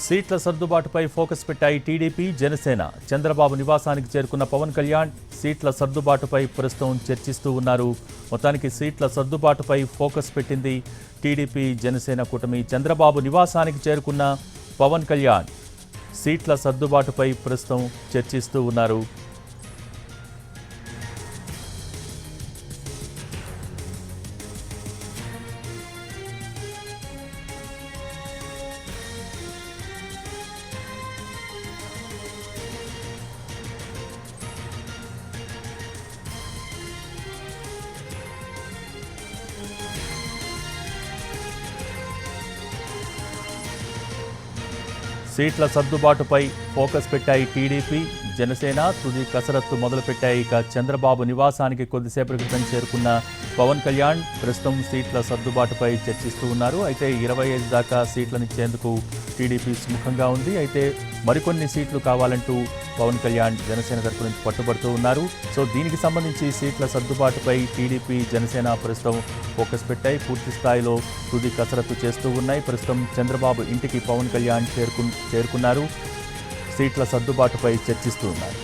సీట్ల సర్దుబాటుపై ఫోకస్ పెట్టాయి టీడీపీ జనసేన. చంద్రబాబు నివాసానికి చేరుకున్న పవన్ కళ్యాణ్ సీట్ల సర్దుబాటుపై ప్రస్తుతం చర్చిస్తూ ఉన్నారు. మొత్తానికి సీట్ల సర్దుబాటుపై ఫోకస్ పెట్టింది టీడీపీ జనసేన కూటమి. చంద్రబాబు నివాసానికి చేరుకున్న పవన్ కళ్యాణ్ సీట్ల సర్దుబాటుపై ప్రస్తుతం చర్చిస్తూ ఉన్నారు. సీట్ల సర్దుబాటుపై ఫోకస్ పెట్టాయి టీడీపీ జనసేన. తుది కసరత్తు మొదలుపెట్టాయి. ఇక చంద్రబాబు నివాసానికి కొద్దిసేపటి క్రితం చేరుకున్న పవన్ కళ్యాణ్ ప్రస్తుతం సీట్ల సర్దుబాటుపై చర్చిస్తూ ఉన్నారు. అయితే 25 దాకా సీట్లనిచ్చేందుకు టీడీపీ సుముఖంగా ఉంది. అయితే మరికొన్ని సీట్లు కావాలంటూ పవన్ కళ్యాణ్ జనసేన తరపు నుంచి పట్టుబడుతూ ఉన్నారు. సో దీనికి సంబంధించి సీట్ల సర్దుబాటుపై టీడీపీ జనసేన ప్రస్తుతం ఫోకస్ పెట్టాయి. పూర్తి స్థాయిలో తుది కసరత్తు చేస్తూ ఉన్నాయి. ప్రస్తుతం చంద్రబాబు ఇంటికి పవన్ కళ్యాణ్ చేరుకున్నారు. సీట్ల సర్దుబాటుపై చర్చిస్తూ ఉన్నారు.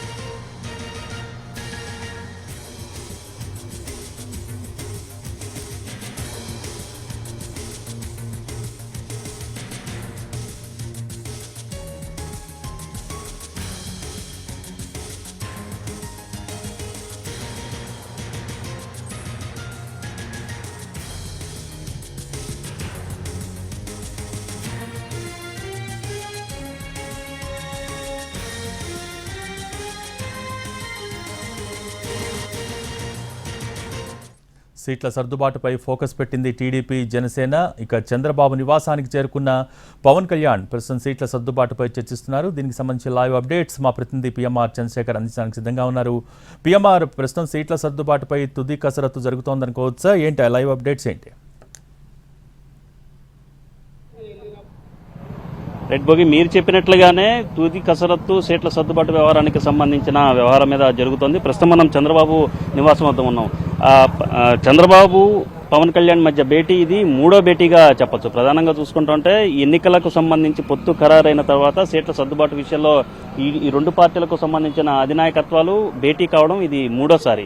సీట్ల సర్దుబాటుపై ఫోకస్ పెట్టింది టీడీపీ జనసేన. ఇక చంద్రబాబు నివాసానికి చేరుకున్న పవన్ కళ్యాణ్ ప్రస్తుతం సీట్ల సర్దుబాటుపై చర్చిస్తున్నారు. దీనికి సంబంధించి లైవ్ అప్డేట్స్ మా ప్రతినిధి పిఎంఆర్ చంద్రశేఖర్ అందించడానికి సిద్ధంగా ఉన్నారు. పిఎంఆర్, ప్రస్తుతం సీట్ల సర్దుబాటుపై తుది కసరత్తు జరుగుతోందనుకోవచ్చా? ఏంటి లైవ్ అప్డేట్స్ ఏంటి? రెడ్ బోగి మీరు చెప్పినట్లుగానే తుది కసరత్తు సీట్ల సర్దుబాటు వ్యవహారానికి సంబంధించిన వ్యవహారం మీద జరుగుతోంది. ప్రస్తుతం మనం చంద్రబాబు నివాసం వద్ద ఉన్నాం. చంద్రబాబు పవన్ కళ్యాణ్ మధ్య భేటీ ఇది మూడో భేటీగా చెప్పొచ్చు. ప్రధానంగా చూసుకుంటుంటే ఎన్నికలకు సంబంధించి పొత్తు ఖరారైన తర్వాత సీట్ల సర్దుబాటు విషయంలో ఈ రెండు పార్టీలకు సంబంధించిన అధినాయకత్వాలు భేటీ కావడం ఇది మూడోసారి.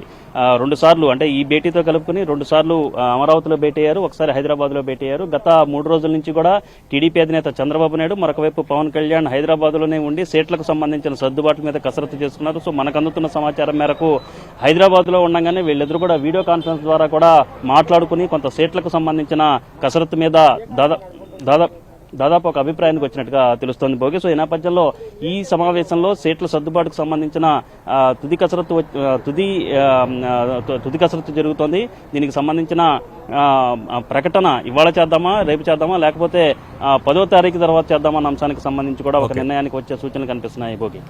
2 సార్లు అంటే ఈ భేటీతో కలుపుకుని 2 సార్లు అమరావతిలో భేటీ అయ్యారు, ఒకసారి హైదరాబాద్లో భేటీ అయ్యారు. గత 3 రోజుల నుంచి కూడా టీడీపీ అధినేత చంద్రబాబు నాయుడు, మరొకవైపు పవన్ కళ్యాణ్ హైదరాబాద్లోనే ఉండి సీట్లకు సంబంధించిన సర్దుబాటు మీద కసరత్తు చేస్తున్నారు. సో మనకు అందుతున్న సమాచారం మేరకు హైదరాబాద్లో ఉండగానే వీళ్ళిద్దరూ కూడా వీడియో కాన్ఫరెన్స్ ద్వారా కూడా మాట్లాడుకుని కొంత సీట్లకు సంబంధించిన కసరత్తు మీద దాదాపు ఒక అభిప్రాయానికి వచ్చినట్టుగా తెలుస్తోంది భోగి. సో ఈ నేపథ్యంలో ఈ సమావేశంలో సీట్ల సర్దుబాటుకు సంబంధించిన తుది కసరత్తు జరుగుతోంది. దీనికి సంబంధించిన ప్రకటన ఇవాళ చేద్దామా, రేపు చేద్దామా, లేకపోతే 10వ తారీఖు తర్వాత చేద్దామా అన్న అంశానికి సంబంధించి కూడా ఒక నిర్ణయానికి వచ్చే సూచనలు కనిపిస్తున్నాయి భోగి.